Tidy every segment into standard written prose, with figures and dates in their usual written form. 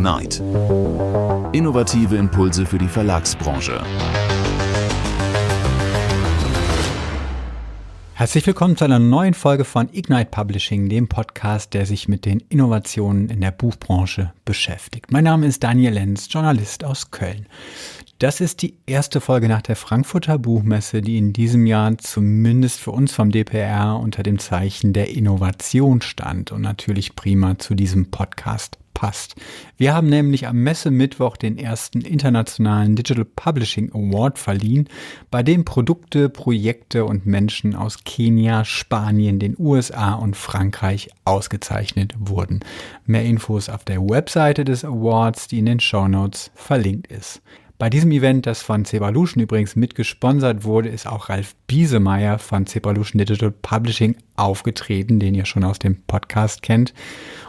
Ignite. Innovative Impulse für die Verlagsbranche. Herzlich willkommen zu einer neuen Folge von Ignite Publishing, dem Podcast, der sich mit den Innovationen in der Buchbranche beschäftigt. Mein Name ist Daniel Lenz, Journalist aus Köln. Das ist die erste Folge nach der Frankfurter Buchmesse, die in diesem Jahr zumindest für uns vom DPR unter dem Zeichen der Innovation stand und natürlich prima zu diesem Podcast passt. Wir haben nämlich am Messemittwoch den ersten internationalen Digital Publishing Award verliehen, bei dem Produkte, Projekte und Menschen aus Kenia, Spanien, den USA und Frankreich ausgezeichnet wurden. Mehr Infos auf der Webseite des Awards, die in den Shownotes verlinkt ist. Bei diesem Event, das von Zebralution übrigens mitgesponsert wurde, ist auch Ralf Biesemeier von Zebralution Digital Publishing aufgetreten, den ihr schon aus dem Podcast kennt.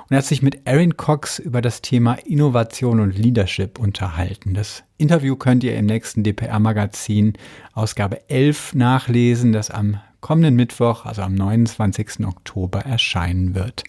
Und er hat sich mit Erin Cox über das Thema Innovation und Leadership unterhalten. Das Interview könnt ihr im nächsten DPR-Magazin Ausgabe 11 nachlesen, das am kommenden Mittwoch, also am 29. Oktober, erscheinen wird.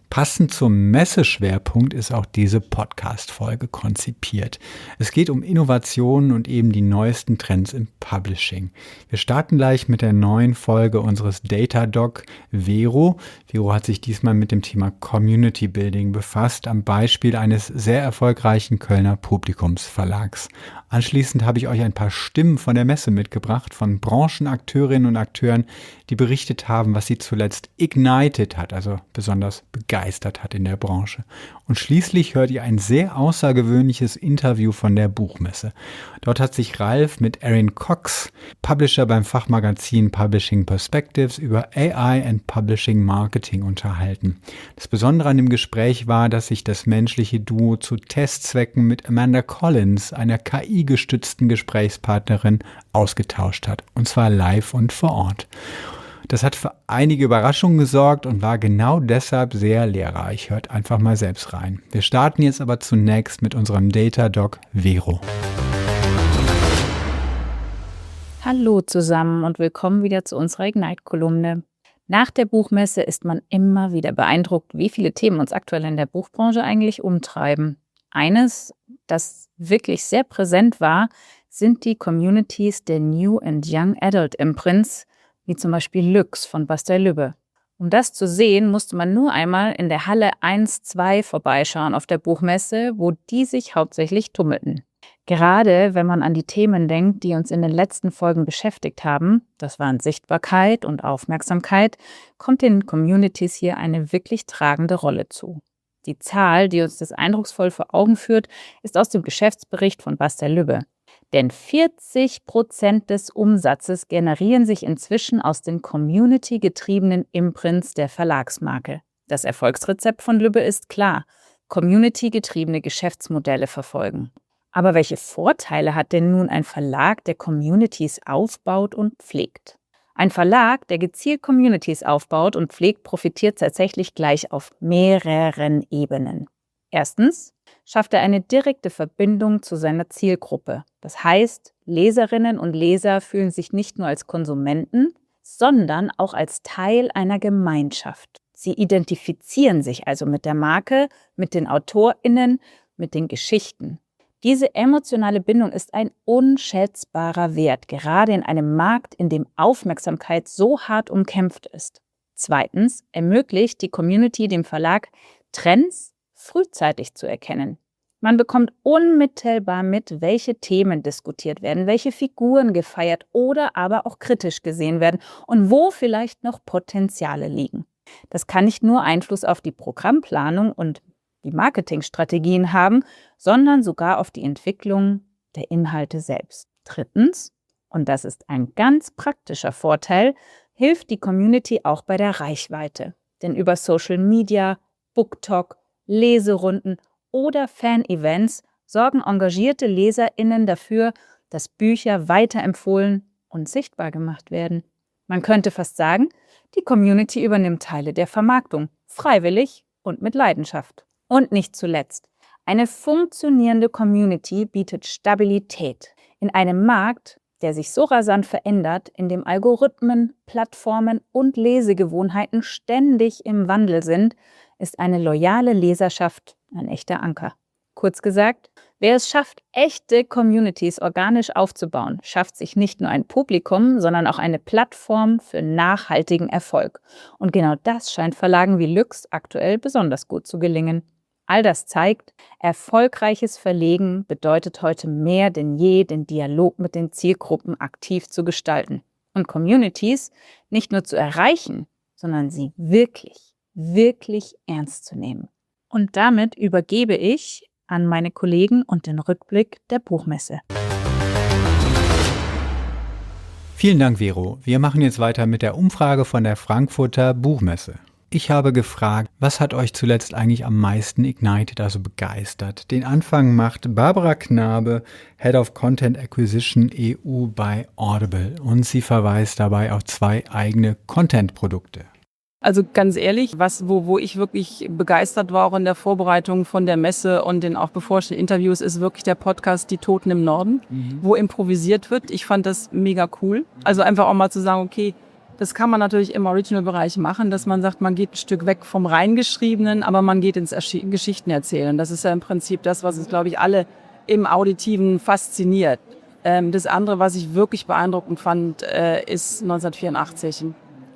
Passend zum Messeschwerpunkt ist auch diese Podcast-Folge konzipiert. Es geht um Innovationen und eben die neuesten Trends im Publishing. Wir starten gleich mit der neuen Folge unseres Data-Doc Vero. Vero hat sich diesmal mit dem Thema Community Building befasst, am Beispiel eines sehr erfolgreichen Kölner Publikumsverlags. Anschließend habe ich euch ein paar Stimmen von der Messe mitgebracht, von Branchenakteurinnen und Akteuren, die berichtet haben, was sie zuletzt ignited hat, also besonders begeistert hat in der Branche. Und schließlich hört ihr ein sehr außergewöhnliches Interview von der Buchmesse. Dort hat sich Ralf mit Erin Cox, Publisher beim Fachmagazin Publishing Perspectives, über AI and Publishing Marketing unterhalten. Das Besondere an dem Gespräch war, dass sich das menschliche Duo zu Testzwecken mit Amanda Collins, einer KI-gestützten Gesprächspartnerin, ausgetauscht hat. Und zwar live und vor Ort. Das hat für einige Überraschungen gesorgt und war genau deshalb sehr lehrreich. Hört einfach mal selbst rein. Wir starten jetzt aber zunächst mit unserem Data-Doc Vero. Hallo zusammen und willkommen wieder zu unserer Ignite-Kolumne. Nach der Buchmesse ist man immer wieder beeindruckt, wie viele Themen uns aktuell in der Buchbranche eigentlich umtreiben. Eines, das wirklich sehr präsent war, sind die Communities der New and Young Adult Imprints, wie zum Beispiel Lux von Bastel-Lübbe. Um das zu sehen, musste man nur einmal in der Halle 1-2 vorbeischauen auf der Buchmesse, wo die sich hauptsächlich tummelten. Gerade wenn man an die Themen denkt, die uns in den letzten Folgen beschäftigt haben, das waren Sichtbarkeit und Aufmerksamkeit, kommt den Communities hier eine wirklich tragende Rolle zu. Die Zahl, die uns das eindrucksvoll vor Augen führt, ist aus dem Geschäftsbericht von Bastel-Lübbe. Denn 40% des Umsatzes generieren sich inzwischen aus den community-getriebenen Imprints der Verlagsmarke. Das Erfolgsrezept von Lübbe ist klar: community-getriebene Geschäftsmodelle verfolgen. Aber welche Vorteile hat denn nun ein Verlag, der Communities aufbaut und pflegt? Ein Verlag, der gezielt Communities aufbaut und pflegt, profitiert tatsächlich gleich auf mehreren Ebenen. Erstens schafft er eine direkte Verbindung zu seiner Zielgruppe. Das heißt, Leserinnen und Leser fühlen sich nicht nur als Konsumenten, sondern auch als Teil einer Gemeinschaft. Sie identifizieren sich also mit der Marke, mit den AutorInnen, mit den Geschichten. Diese emotionale Bindung ist ein unschätzbarer Wert, gerade in einem Markt, in dem Aufmerksamkeit so hart umkämpft ist. Zweitens ermöglicht die Community dem Verlag, Trends frühzeitig zu erkennen. Man bekommt unmittelbar mit, welche Themen diskutiert werden, welche Figuren gefeiert oder aber auch kritisch gesehen werden und wo vielleicht noch Potenziale liegen. Das kann nicht nur Einfluss auf die Programmplanung und die Marketingstrategien haben, sondern sogar auf die Entwicklung der Inhalte selbst. Drittens, und das ist ein ganz praktischer Vorteil, hilft die Community auch bei der Reichweite. Denn über Social Media, BookTok, Leserunden oder Fan-Events sorgen engagierte LeserInnen dafür, dass Bücher weiterempfohlen und sichtbar gemacht werden. Man könnte fast sagen, die Community übernimmt Teile der Vermarktung, freiwillig und mit Leidenschaft. Und nicht zuletzt, eine funktionierende Community bietet Stabilität. In einem Markt, der sich so rasant verändert, in dem Algorithmen, Plattformen und Lesegewohnheiten ständig im Wandel sind, ist eine loyale Leserschaft ein echter Anker. Kurz gesagt, wer es schafft, echte Communities organisch aufzubauen, schafft sich nicht nur ein Publikum, sondern auch eine Plattform für nachhaltigen Erfolg. Und genau das scheint Verlagen wie Lüx aktuell besonders gut zu gelingen. All das zeigt, erfolgreiches Verlegen bedeutet heute mehr denn je, den Dialog mit den Zielgruppen aktiv zu gestalten und Communities nicht nur zu erreichen, sondern sie wirklich, wirklich ernst zu nehmen. Und damit übergebe ich an meine Kollegen und den Rückblick der Buchmesse. Vielen Dank, Vero. Wir machen jetzt weiter mit der Umfrage von der Frankfurter Buchmesse. Ich habe gefragt, was hat euch zuletzt eigentlich am meisten Ignited, also begeistert? Den Anfang macht Barbara Knabe, Head of Content Acquisition EU bei Audible, und sie verweist dabei auf 2 eigene Content-Produkte. Also ganz ehrlich, wo ich wirklich begeistert war, auch in der Vorbereitung von der Messe und den auch bevorstehenden Interviews, ist wirklich der Podcast Die Toten im Norden, wo improvisiert wird. Ich fand das mega cool. Also einfach auch mal zu sagen, okay, das kann man natürlich im Original-Bereich machen, dass man sagt, man geht ein Stück weg vom Reingeschriebenen, aber man geht ins Geschichten erzählen. Das ist ja im Prinzip das, was uns, glaube ich, alle im Auditiven fasziniert. Das andere, was ich wirklich beeindruckend fand, ist 1984.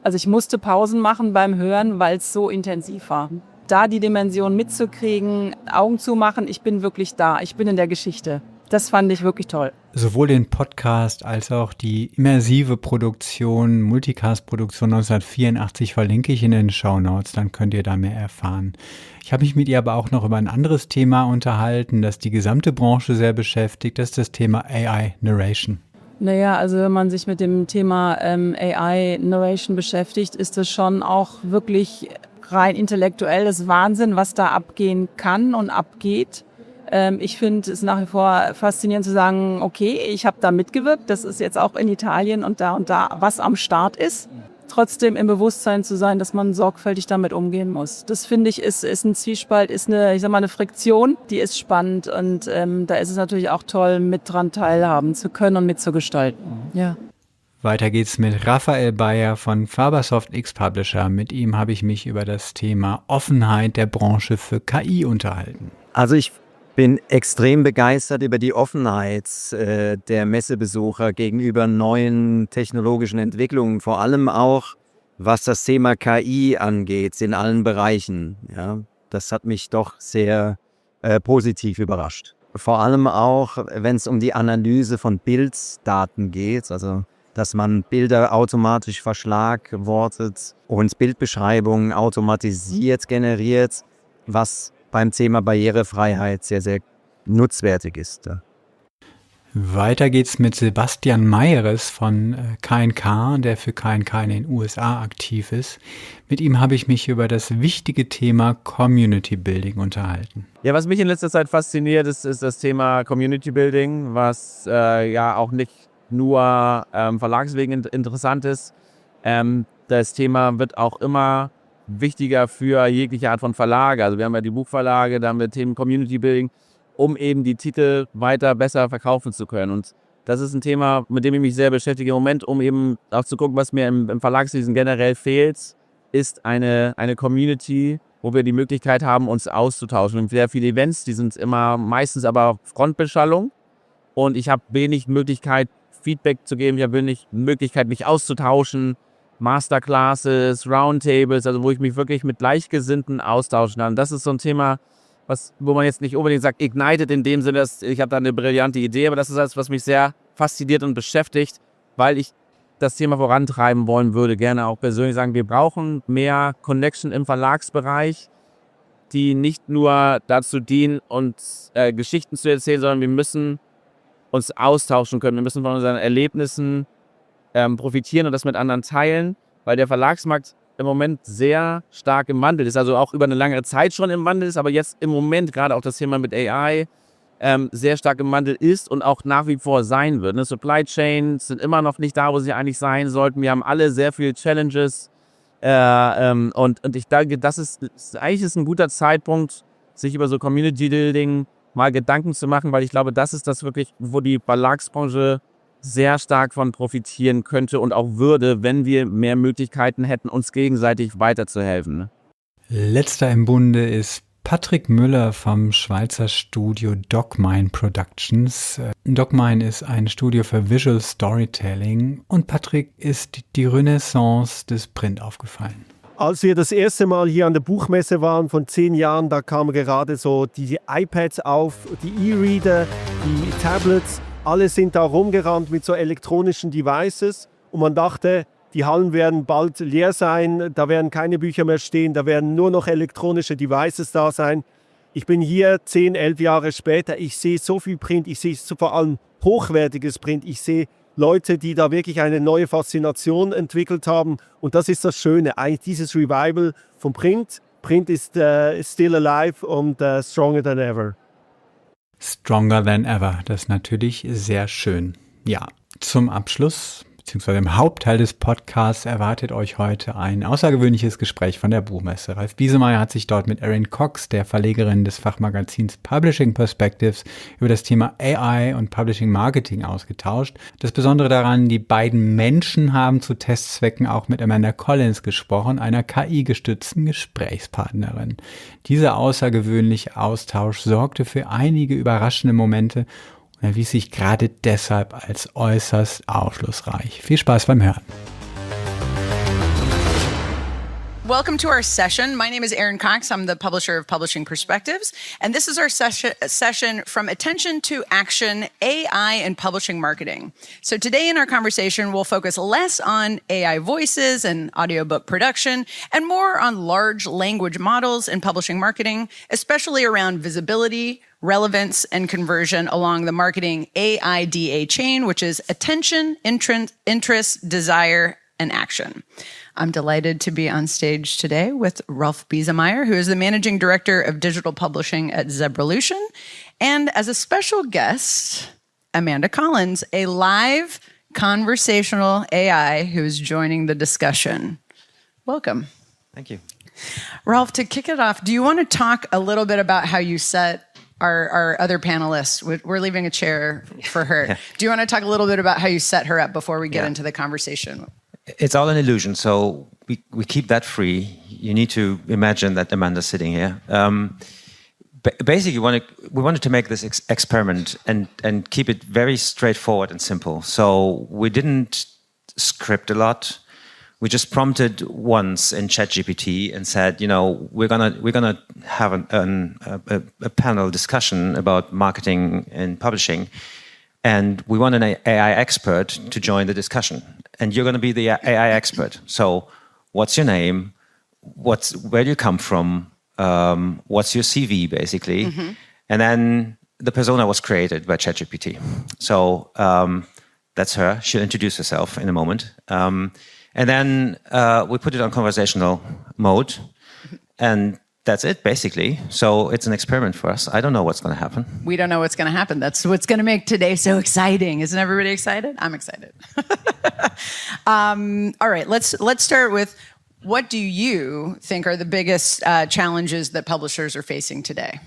Also ich musste Pausen machen beim Hören, weil es so intensiv war. Da die Dimension mitzukriegen, Augen zu machen, ich bin wirklich da, ich bin in der Geschichte. Das fand ich wirklich toll. Sowohl den Podcast als auch die immersive Produktion, Multicast-Produktion 1984 verlinke ich in den Shownotes, dann könnt ihr da mehr erfahren. Ich habe mich mit ihr aber auch noch über ein anderes Thema unterhalten, das die gesamte Branche sehr beschäftigt, das ist das Thema AI Narration. Naja, also wenn man sich mit dem Thema AI Innovation beschäftigt, ist das schon auch wirklich rein intellektuelles Wahnsinn, was da abgehen kann und abgeht. Ich finde es nach wie vor faszinierend zu sagen, okay, ich habe da mitgewirkt, das ist jetzt auch in Italien und da, was am Start ist. Trotzdem im Bewusstsein zu sein, dass man sorgfältig damit umgehen muss. Das finde ich ist ein Zwiespalt, ist eine Friktion, die ist spannend und da ist es natürlich auch toll, mit dran teilhaben zu können und mitzugestalten. Ja. Weiter geht's mit Raphael Bayer von Fabersoft X Publisher. Mit ihm habe ich mich über das Thema Offenheit der Branche für KI unterhalten. Also ich bin extrem begeistert über die Offenheit der Messebesucher gegenüber neuen technologischen Entwicklungen, vor allem auch was das Thema KI angeht, in allen Bereichen. Ja, das hat mich doch sehr positiv überrascht. Vor allem auch, wenn es um die Analyse von Bilddaten geht, also dass man Bilder automatisch verschlagwortet und Bildbeschreibungen automatisiert generiert, was beim Thema Barrierefreiheit sehr, sehr nutzwertig ist. Weiter geht's mit Sebastian Meyeres von K&K, der für K&K in den USA aktiv ist. Mit ihm habe ich mich über das wichtige Thema Community Building unterhalten. Ja, was mich in letzter Zeit fasziniert, ist das Thema Community Building, was ja auch nicht nur verlagswegen interessant ist. Das Thema wird auch immer wichtiger für jegliche Art von Verlage. Also wir haben ja die Buchverlage, da haben wir Themen Community Building, um eben die Titel weiter besser verkaufen zu können. Und das ist ein Thema, mit dem ich mich sehr beschäftige im Moment, um eben auch zu gucken, was mir im Verlagswesen generell fehlt, ist eine Community, wo wir die Möglichkeit haben, uns auszutauschen. Und sehr viele Events, die sind immer meistens aber Frontbeschallung und ich habe wenig Möglichkeit, Feedback zu geben, ich habe wenig Möglichkeit, mich auszutauschen, Masterclasses, Roundtables, also wo ich mich wirklich mit Gleichgesinnten austauschen kann. Das ist so ein Thema, wo man jetzt nicht unbedingt sagt, ignited in dem Sinne, dass ich habe da eine brillante Idee, aber das ist das, was mich sehr fasziniert und beschäftigt, weil ich das Thema vorantreiben wollen würde, gerne auch persönlich sagen, wir brauchen mehr Connection im Verlagsbereich, die nicht nur dazu dienen, uns Geschichten zu erzählen, sondern wir müssen uns austauschen können, wir müssen von unseren Erlebnissen profitieren und das mit anderen teilen, weil der Verlagsmarkt im Moment sehr stark im Wandel ist, also auch über eine lange Zeit schon im Wandel ist, aber jetzt im Moment gerade auch das Thema mit AI sehr stark im Wandel ist und auch nach wie vor sein wird. Supply Chains sind immer noch nicht da, wo sie eigentlich sein sollten. Wir haben alle sehr viele Challenges und ich denke, das ist eigentlich ein guter Zeitpunkt, sich über so Community Building mal Gedanken zu machen, weil ich glaube, das ist das wirklich, wo die Verlagsbranche sehr stark von profitieren könnte und auch würde, wenn wir mehr Möglichkeiten hätten, uns gegenseitig weiterzuhelfen. Letzter im Bunde ist Patrick Müller vom Schweizer Studio Dogmine Productions. Dogmine ist ein Studio für Visual Storytelling und Patrick ist die Renaissance des Print aufgefallen. Als wir das erste Mal hier an der Buchmesse waren, von 10 Jahren, da kamen gerade so die iPads auf, die E-Reader, die Tablets, alle sind da rumgerannt mit so elektronischen Devices und man dachte, die Hallen werden bald leer sein, da werden keine Bücher mehr stehen, da werden nur noch elektronische Devices da sein. Ich bin hier 10, 11 Jahre später, ich sehe so viel Print, ich sehe vor allem hochwertiges Print, ich sehe Leute, die da wirklich eine neue Faszination entwickelt haben und das ist das Schöne, eigentlich dieses Revival vom Print. Print ist still alive und stronger than ever. Stronger than ever, das ist natürlich sehr schön. Ja, zum Abschluss beziehungsweise im Hauptteil des Podcasts erwartet euch heute ein außergewöhnliches Gespräch von der Buchmesse. Ralf Biesemeier hat sich dort mit Erin Cox, der Verlegerin des Fachmagazins Publishing Perspectives, über das Thema AI und Publishing Marketing ausgetauscht. Das Besondere daran, die beiden Menschen haben zu Testzwecken auch mit Amanda Collins gesprochen, einer KI-gestützten Gesprächspartnerin. Dieser außergewöhnliche Austausch sorgte für einige überraschende Momente und erwies sich gerade deshalb als äußerst aufschlussreich. Viel Spaß beim Hören. Welcome to our session. My name is Erin Cox. I'm the publisher of Publishing Perspectives. And this is our session from attention to action, AI and publishing marketing. So today in our conversation, we'll focus less on AI voices and audiobook production and more on large language models in publishing marketing, especially around visibility, relevance, and conversion along the marketing AIDA chain, which is attention, interest, desire, and action. I'm delighted to be on stage today with Ralf Biesemeier, who is the Managing Director of Digital Publishing at Zebralution, and as a special guest, Amanda Collins, a live conversational AI who is joining the discussion. Welcome. Thank you. Ralf, to kick it off, do you want to talk a little bit about how you set our other panelists? We're leaving a chair for her. Yeah. Do you want to talk a little bit about how you set her up before we get into the conversation? It's all an illusion, so we keep that free. You need to imagine that Amanda's sitting here. Basically, we wanted to make this experiment and keep it very straightforward and simple. So we didn't script a lot. We just prompted once in ChatGPT and said, we're gonna have a panel discussion about marketing and publishing, and we want an AI expert to join the discussion. And you're going to be the AI expert. So, what's your name? Where do you come from? What's your CV, basically? Mm-hmm. And then the persona was created by ChatGPT. So that's her. She'll introduce herself in a moment. And then we put it on conversational mode, and that's it, basically. So it's an experiment for us. I don't know what's going to happen. We don't know what's going to happen. That's what's going to make today so exciting. Isn't everybody excited? I'm excited. All right, let's start with, what do you think are the biggest challenges that publishers are facing today?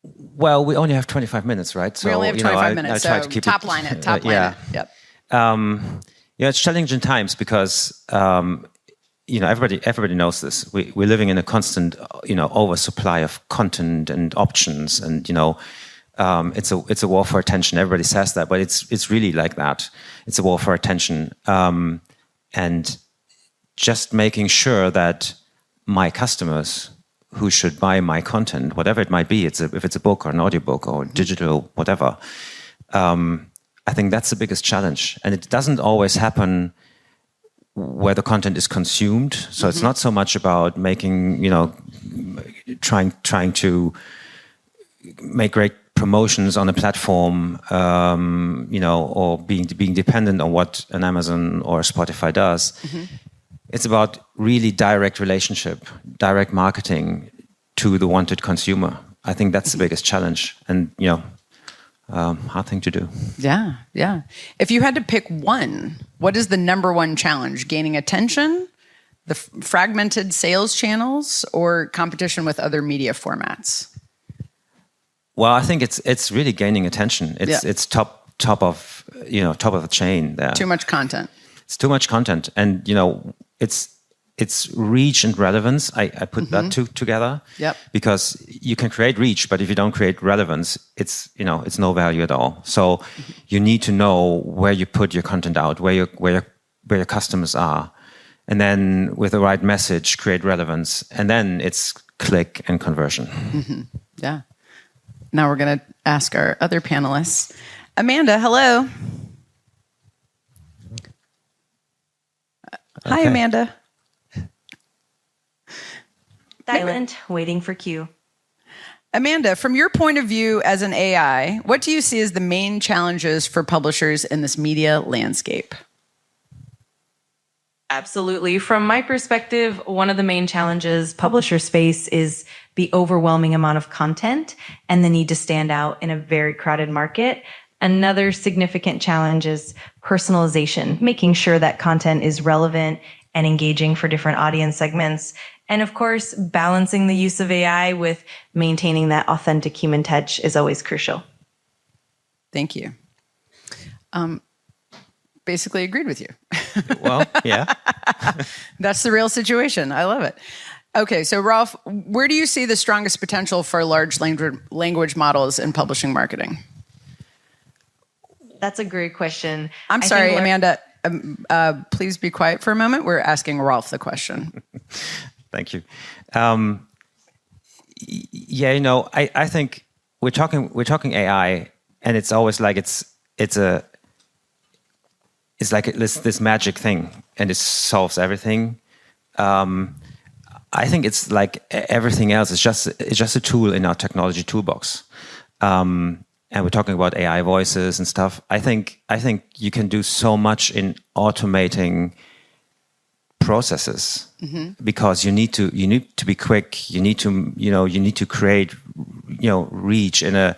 Well, we only have 25 minutes, right? So, we only have 25 minutes, I try so to keep top line it. Yep. It's challenging times because everybody knows this. We're living in a constant, oversupply of content and options, and it's a war for attention. Everybody says that, but it's really like that. It's a war for attention, and just making sure that my customers who should buy my content, whatever it might be, if it's a book or an audiobook or digital, whatever, I think that's the biggest challenge. And it doesn't always happen where the content is consumed. So it's not so much about making, trying to make great promotions on a platform, or being dependent on what an Amazon or a Spotify does. Mm-hmm. It's about really direct relationship, direct marketing to the wanted consumer. I think that's the biggest challenge, and hard thing to do. Yeah. If you had to pick one, what is the number one challenge? Gaining attention, the fragmented sales channels, or competition with other media formats? Well, I think it's really gaining attention. It's top of the chain there. Too much content. It's too much content, and it's it's reach and relevance. I put that together. Yep. Because you can create reach, but if you don't create relevance, it's no value at all. So you need to know where you put your content out, where your customers are, and then with the right message, create relevance, and then it's click and conversion. Yeah. Now we're going to ask our other panelists. Amanda, hello. Hi, Amanda. Silent, waiting for cue. Amanda, from your point of view as an AI, what do you see as the main challenges for publishers in this media landscape? Absolutely. From my perspective, one of the main challenges publishers face is the overwhelming amount of content and the need to stand out in a very crowded market. Another significant challenge is personalization, making sure that content is relevant and engaging for different audience segments. And of course, balancing the use of AI with maintaining that authentic human touch is always crucial. Thank you. Basically agreed with you. Well, yeah. That's the real situation. I love it. Okay, so Ralf, where do you see the strongest potential for large language models in publishing marketing? That's a great question. I'm sorry, Amanda. Please be quiet for a moment. We're asking Ralf the question. Thank you. Yeah, I think we're talking AI, and it's always like it's like this magic thing, and it solves everything. I think it's like everything else. It's just a tool in our technology toolbox. And we're talking about AI voices and stuff. I think you can do so much in automating processes because you need to be quick. You need to create reach in a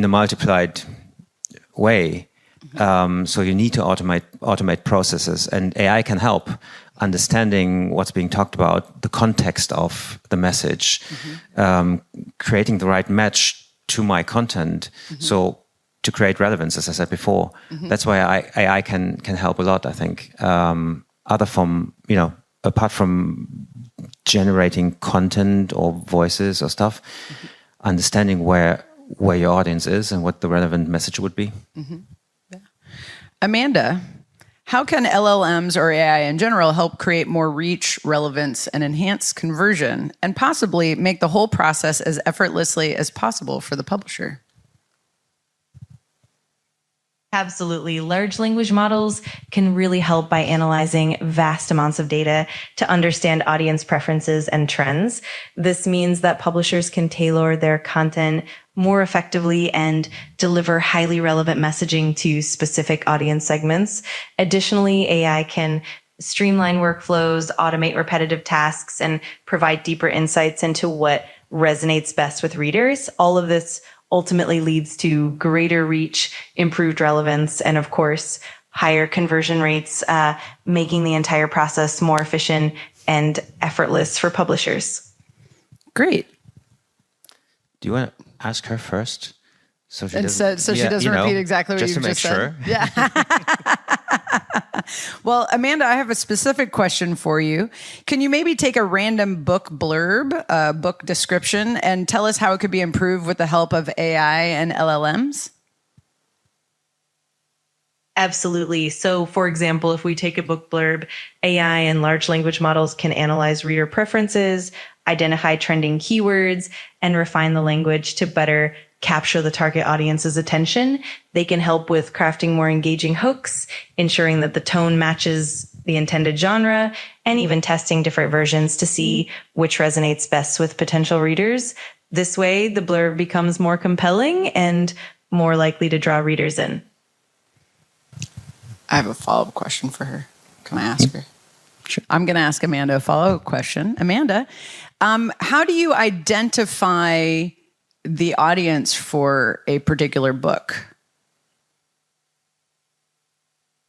multiplied way. So you need to automate processes, and AI can help understanding what's being talked about, the context of the message, creating the right match to my content. So to create relevance, as I said before, that's why AI can help a lot. I think apart from generating content or voices or stuff, understanding where your audience is and what the relevant message would be. Yeah. Amanda, how can LLMs or AI in general help create more reach, relevance, and enhance conversion, and possibly make the whole process as effortlessly as possible for the publisher? Absolutely. Large language models can really help by analyzing vast amounts of data to understand audience preferences and trends. This means that publishers can tailor their content more effectively and deliver highly relevant messaging to specific audience segments. Additionally, AI can streamline workflows, automate repetitive tasks, and provide deeper insights into what resonates best with readers. All of this ultimately leads to greater reach, improved relevance, and of course, higher conversion rates, making the entire process more efficient and effortless for publishers. Great. Do you want to ask her first? So she doesn't repeat exactly what you just said. Sure. Yeah. Well, Amanda, I have a specific question for you. Can you maybe take a random book blurb, book description, and tell us how it could be improved with the help of AI and LLMs? Absolutely. So, for example, if we take a book blurb, AI and large language models can analyze reader preferences, identify trending keywords, and refine the language to better capture the target audience's attention. They can help with crafting more engaging hooks, ensuring that the tone matches the intended genre, and even testing different versions to see which resonates best with potential readers. This way, the blurb becomes more compelling and more likely to draw readers in. I have a follow-up question for her. Can I ask her? Sure. I'm going to ask Amanda a follow-up question. Amanda, how do you identify the audience for a particular book?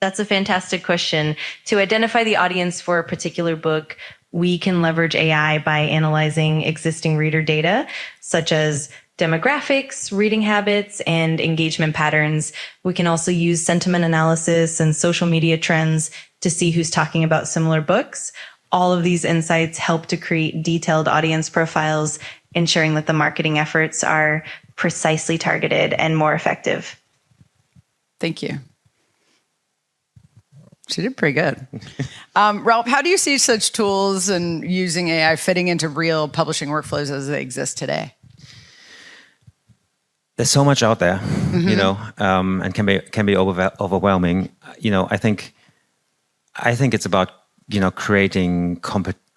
That's a fantastic question. To identify the audience for a particular book, we can leverage AI by analyzing existing reader data, such as demographics, reading habits, and engagement patterns. We can also use sentiment analysis and social media trends to see who's talking about similar books. All of these insights help to create detailed audience profiles, ensuring that the marketing efforts are precisely targeted and more effective. Thank you. She did pretty good. Ralph, how do you see such tools and using AI fitting into real publishing workflows as they exist today? There's so much out there, and can be overwhelming. I think it's about creating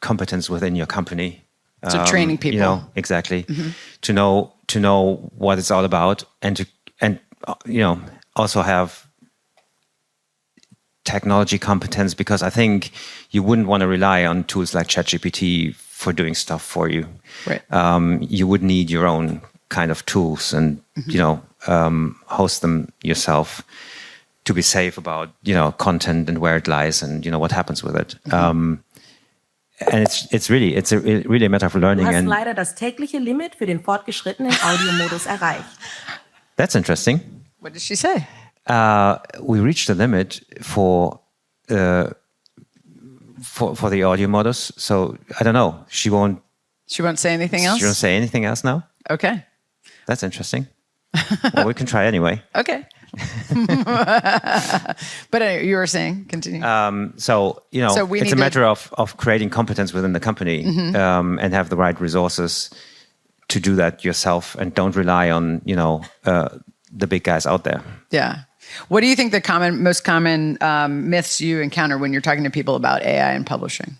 competence within your company. So training people, exactly, to know what it's all about, and also have technology competence, because I think you wouldn't want to rely on tools like ChatGPT for doing stuff for you. Right. You would need your own kind of tools and host them yourself to be safe about content and where it lies and what happens with it. And it's really a matter of learning. Du hast leider das tägliche Limit für den fortgeschrittenen Audiomodus erreicht. That's interesting. What did she say? We reached the limit for the audio modus. So I don't know. She won't say anything else? She won't say anything else now? Okay. That's interesting. Well, we can try anyway. Okay. But anyway, you were saying, continue. So it's a matter of creating competence within the company and have the right resources to do that yourself, and don't rely on, the big guys out there. Yeah. What do you think the most common myths you encounter when you're talking to people about AI and publishing?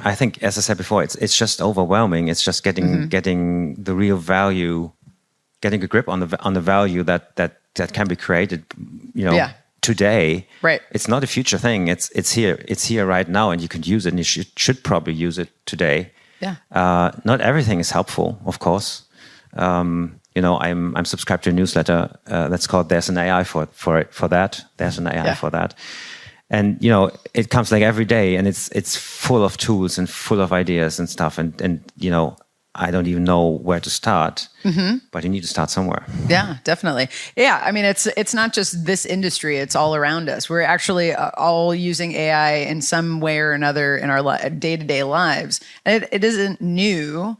I think, as I said before, it's just overwhelming. It's just getting the real value, getting a grip on the value that can be created, today. Right. It's not a future thing. It's here. It's here right now, and you can use it, and you should probably use it today. Yeah. Not everything is helpful, of course. I'm subscribed to a newsletter that's called "There's an AI for that." There's an AI for that, and it comes like every day, and it's full of tools and full of ideas and stuff, and I don't even know where to start, but you need to start somewhere. Yeah, definitely. Yeah, I mean, it's not just this industry; it's all around us. We're actually all using AI in some way or another in our day-to-day lives, and it isn't new.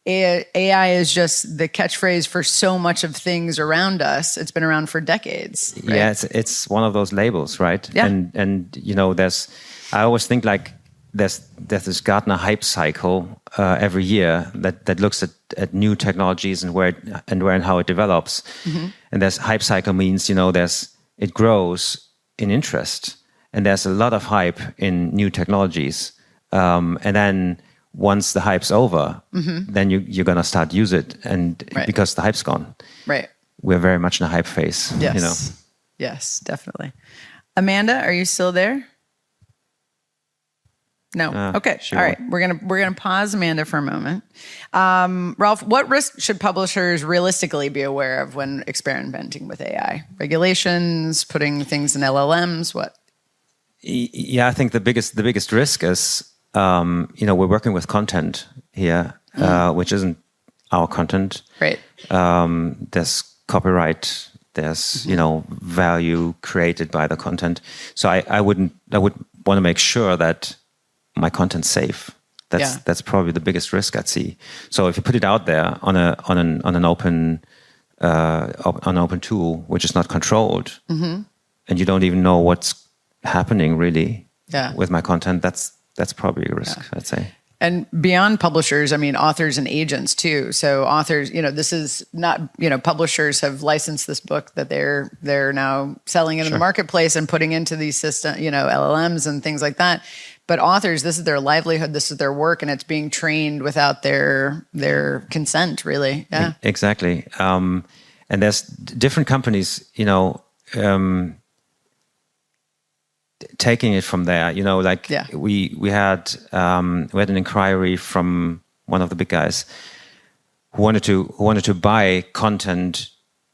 AI is just the catchphrase for so much of things around us. It's been around for decades. Right? Yeah, it's one of those labels, right? Yeah. And I always think like there's this Gartner hype cycle every year that looks at new technologies and where and how it develops. And there's hype cycle means it grows in interest, and there's a lot of hype in new technologies, and then once the hype's over, then you're going to start use it, and because the hype's gone. Right. We're very much in a hype phase. Yes. Yes, definitely. Amanda, are you still there? No. Okay. Sure. All right. We're gonna pause Amanda for a moment. Ralph, what risks should publishers realistically be aware of when experimenting with AI? Regulations, putting things in LLMs, what? Yeah, I think the biggest risk is we're working with content here, which isn't our content. Right. There's copyright. There's value created by the content. So I would want to make sure that my content's safe. That's probably the biggest risk I'd see. So if you put it out there on an open tool, which is not controlled, and you don't even know what's happening really with my content, that's probably a risk, I'd say. And beyond publishers, I mean, authors and agents too. So authors, this is not, publishers have licensed this book that they're now selling it in the marketplace and putting into these system, LLMs and things like that. But authors, this is their livelihood, this is their work, and it's being trained without their consent, really. Yeah, exactly. And there's different companies, taking it from there. We had an inquiry from one of the big guys who wanted to buy content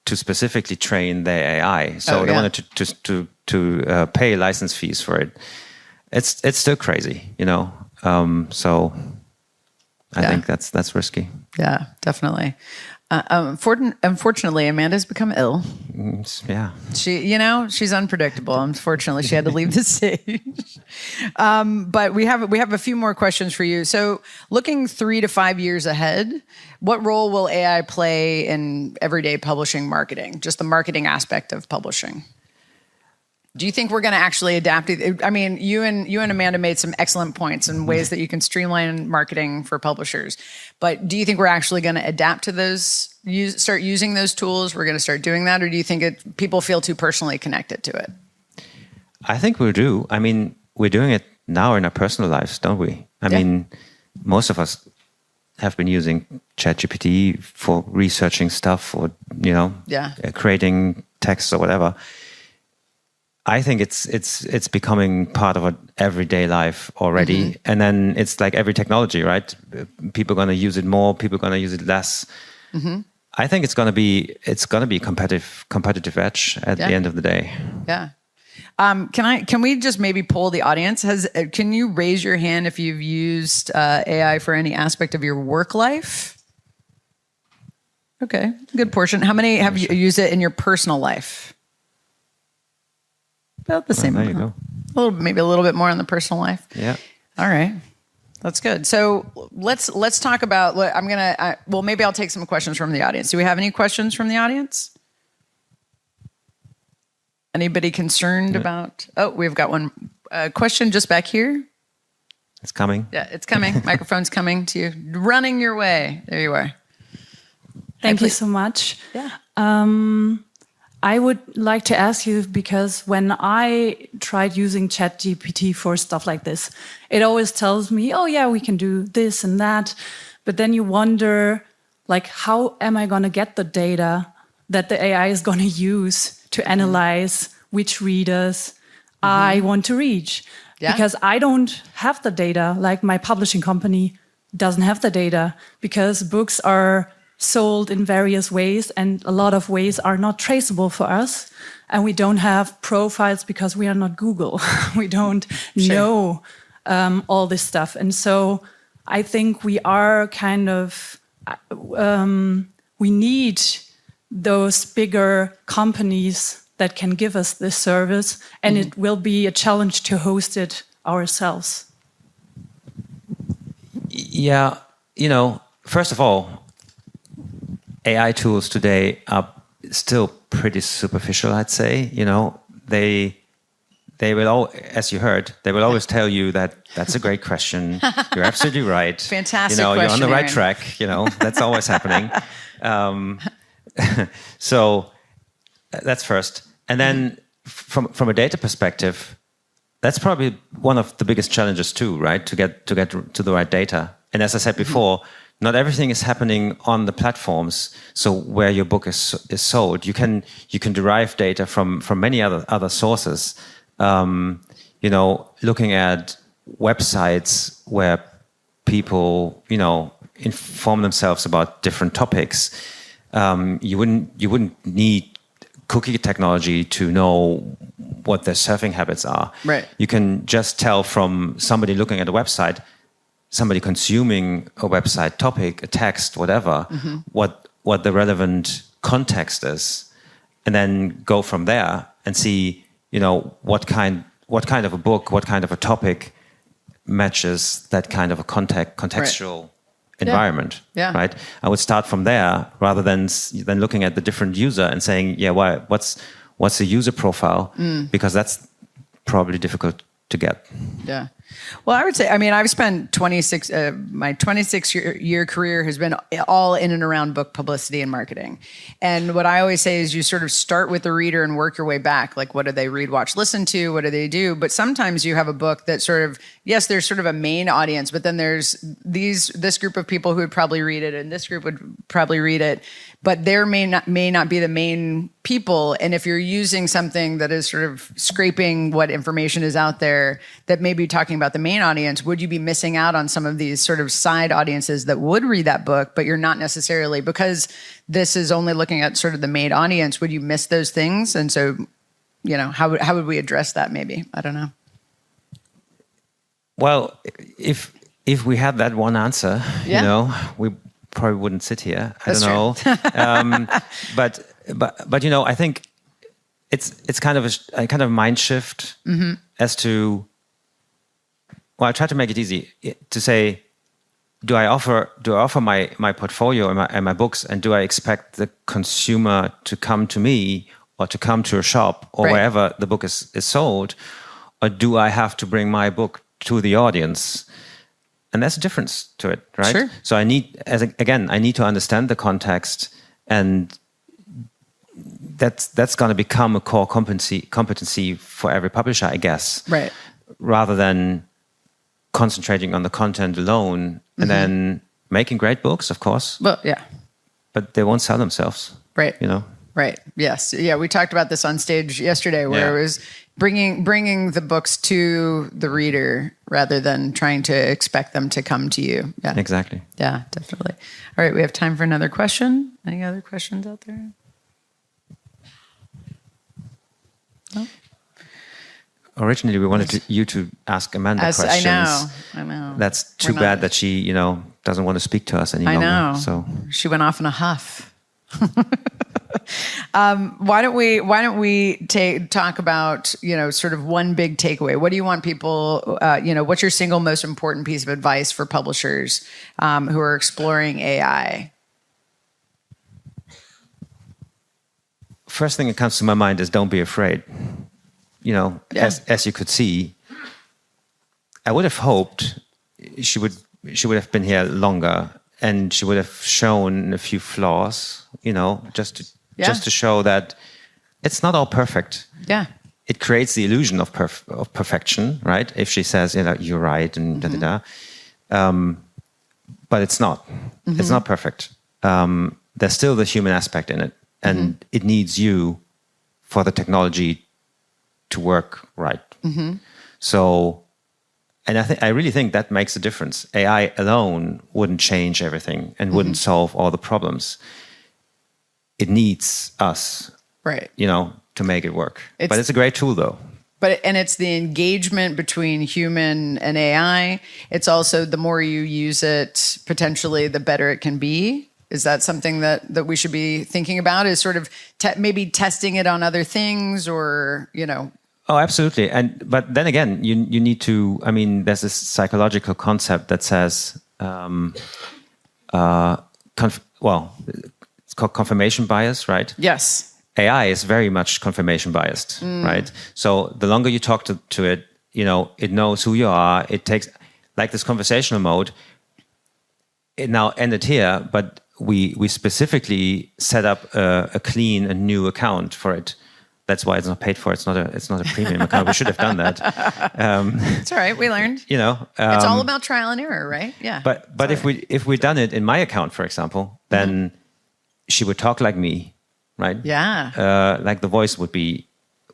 to specifically train their AI. So they wanted to pay license fees for it. It's still crazy, So I think that's risky. Yeah, definitely. Unfortunately, Amanda's become ill. Yeah. She's unpredictable. Unfortunately, she had to leave the stage. But we have a few more questions for you. So, looking 3 to 5 years ahead, what role will AI play in everyday publishing marketing? Just the marketing aspect of publishing. Do you think we're going to actually adapt? I mean, you and Amanda made some excellent points and ways that you can streamline marketing for publishers. But do you think we're actually going to adapt to those, start using those tools? We're going to start doing that? Or do you think people feel too personally connected to it? I think we do. I mean, we're doing it now in our personal lives, don't we? I mean, most of us have been using ChatGPT for researching stuff or, creating texts or whatever. I think it's becoming part of our everyday life already. And then it's like every technology, right? People are going to use it more, people are going to use it less. I think it's going to be a competitive edge at the end of the day. Yeah. Can we just maybe poll the audience? Can you raise your hand if you've used AI for any aspect of your work life? Okay, good portion. How many have you used it in your personal life? About the same. There you go. Maybe a little bit more on the personal life. Yeah. All right. That's good. So let's talk about. Maybe I'll take some questions from the audience. Do we have any questions from the audience? Anybody concerned about? Oh, we've got one question just back here. It's coming. Yeah, it's coming. Microphone's coming to you. Running your way. There you are. Thank you so much. Yeah. I would like to ask you, because when I tried using ChatGPT for stuff like this, it always tells me, oh yeah, we can do this and that. But then you wonder, like, how am I going to get the data that the AI is going to use to analyze which readers I want to reach? Yeah. Because I don't have the data, like my publishing company doesn't have the data, because books are sold in various ways, and a lot of ways are not traceable for us. And we don't have profiles because we are not Google. We don't know all this stuff. And so I think we are kind of, we need those bigger companies that can give us this service, and it will be a challenge to host it ourselves. Yeah, first of all, AI tools today are still pretty superficial, I'd say. They will all, as you heard, they will always tell you that that's a great question. You're absolutely right. Fantastic question, you're on the right Erin. track. That's always happening. So that's first. And then from a data perspective, that's probably one of the biggest challenges too, right? To get to the right data. And as I said before, not everything is happening on the platforms. So where your book is sold, you can derive data from many other sources. Looking at websites where people inform themselves about different topics. You wouldn't need cookie technology to know what their surfing habits are. Right. You can just tell from somebody looking at a website, somebody consuming a website topic, a text, whatever, what the relevant context is, and then go from there and see, what kind of a book, what kind of a topic matches that kind of a contextual environment. Yeah. Right. I would start from there rather than looking at the different user and saying, what's the user profile? Because that's probably difficult to get. Yeah. Well, I would say, I've spent my 26-year career has been all in and around book publicity and marketing. And what I always say is you sort of start with the reader and work your way back. Like, what do they read, watch, listen to? What do they do? But sometimes you have a book that sort of, yes, there's sort of a main audience, but then there's this group of people who would probably read it, and this group would probably read it. But there may not be the main people. And if you're using something that is sort of scraping what information is out there that may be talking about the main audience, would you be missing out on some of these sort of side audiences that would read that book, but you're not necessarily, because this is only looking at sort of the main audience, would you miss those things? And so, how would we address that maybe? I don't know. Well, if we had that one answer, we probably wouldn't sit here. I That's don't know. But you know, I think it's kind of a kind of mind shift as to. Well, I try to make it easy to say, do I offer my portfolio and my books, and do I expect the consumer to come to me or to come to a shop or wherever the book is sold, or do I have to bring my book to the audience? And there's a difference to it, right? Sure. So I need to understand the context, and that's going to become a core competency for every publisher, I guess. Right. Rather than concentrating on the content alone and then making great books, of course. Well, yeah. But they won't sell themselves. Right. You know? Right. Yes. Yeah. We talked about this on stage yesterday, where it was bringing the books to the reader rather than trying to expect them to come to you. Yeah. Exactly. Yeah, definitely. All right. We have time for another question. Any other questions out there? No? Originally, we wanted you to ask Amanda questions. I know. That's too bad that she, doesn't want to speak to us any longer. I know. So she went off in a huff. Why don't we talk about, sort of one big takeaway? What do you want people, what's your single most important piece of advice for publishers who are exploring AI? First thing that comes to my mind is don't be afraid. As you could see, I would have hoped she would have been here longer, and she would have shown a few flaws, just to show that it's not all perfect. Yeah. It creates the illusion of perfection, right? If she says, you're right, and but it's not. Mm-hmm. It's not perfect. There's still the human aspect in it, and it needs you for the technology to work right. Mm-hmm. So, and I really think that makes a difference. AI alone wouldn't change everything and wouldn't solve all the problems. It needs us, right? To make it work. But it's a great tool, though. And it's the engagement between human and AI. It's also the more you use it, potentially, the better it can be. Is that something that we should be thinking about? Is sort of maybe testing it on other things, or Oh, absolutely. But then again, you need to. I mean, there's this psychological concept that says, it's called confirmation bias, right? Yes. AI is very much confirmation biased, right? So the longer you talk to it, it knows who you are. It takes, like this conversational mode. It now ended here, but we specifically set up a clean and new account for it. That's why it's not paid for. It's not a premium account. We should have done that. It's all right. We learned. It's all about trial and error, right? Yeah. But if we'd done it in my account, for example, then she would talk like me, right? Yeah. Like the voice would be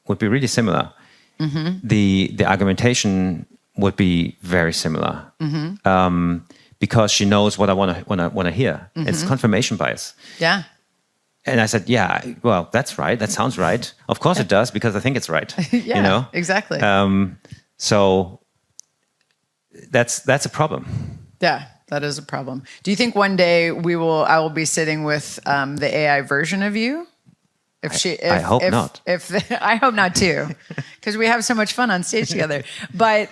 really similar. Mm-hmm. The argumentation would be very similar. Mm-hmm. Because she knows what I want to hear. Mm-hmm. It's confirmation bias. Yeah. And I said, yeah, well, that's right. That sounds right. Of course it does, because I think it's right. Yeah, exactly. So that's a problem. Yeah, that is a problem. Do you think one day I will be sitting with the AI version of you? I hope not. I hope not too, because we have so much fun on stage together. But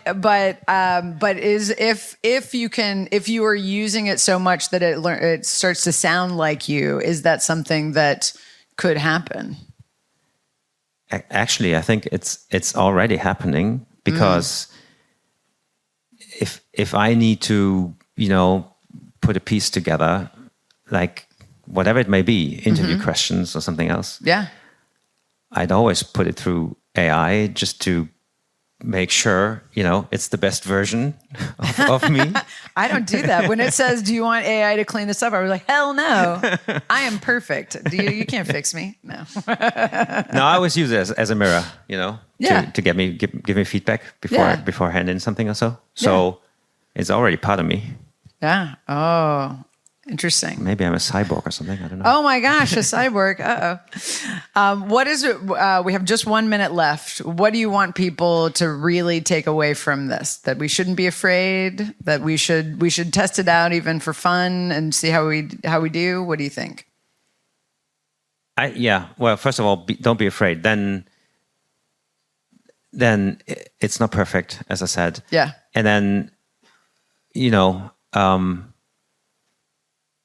if you are using it so much that it starts to sound like you, is that something that could happen? Actually, I think it's already happening, because if I need to put a piece together, like whatever it may be, interview questions or something else. Yeah. I'd always put it through AI just to make sure, it's the best version of me. I don't do that. When it says, do you want AI to clean this up? I was like, hell no. I am perfect. You can't fix me. No. No, I always use it as a mirror, to give me feedback before handing something or so. So it's already part of me. Yeah. Oh. Interesting. Maybe I'm a cyborg or something. I don't know. Oh my gosh, a cyborg. What is it? We have just 1 minute left. What do you want people to really take away from this? That we shouldn't be afraid, that we should test it out even for fun and see how we do? What do you think? Well, first of all, don't be afraid. Then it's not perfect, as I said. Yeah. And then,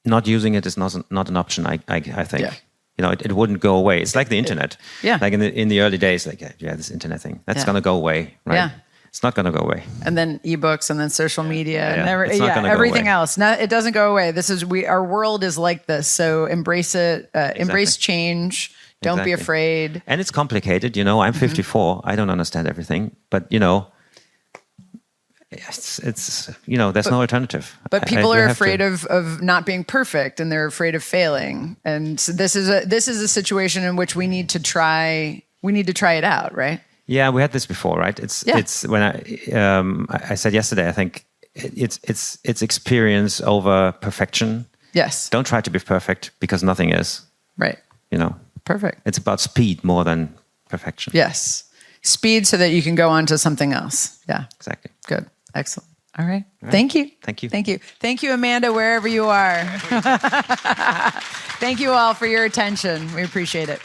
not using it is not an option. I think. Yeah. It wouldn't go away. It's like the internet. Yeah. Like in the early days, like this internet thing that's gonna go away, right? Yeah. It's not gonna go away. And then ebooks, and then social media, and it's not gonna go everything away. else. No, it doesn't go away. Our world is like this. So embrace it. Embrace change. Don't be afraid. And it's complicated. I'm 54. I don't understand everything, but it's there's no alternative. But people are afraid of not being perfect, and they're afraid of failing. And so this is a situation in which we need to try it out, right? Yeah, we had this before, right? It's when I said yesterday, I think it's experience over perfection. Yes. Don't try to be perfect, because nothing is. Right. Perfect. It's about speed more than perfection. Yes. Speed so that you can go on to something else. Yeah. Exactly. Good. Excellent. All right. Thank you. Thank you. Thank you. Thank you, Amanda, wherever you are. Thank you all for your attention. We appreciate it.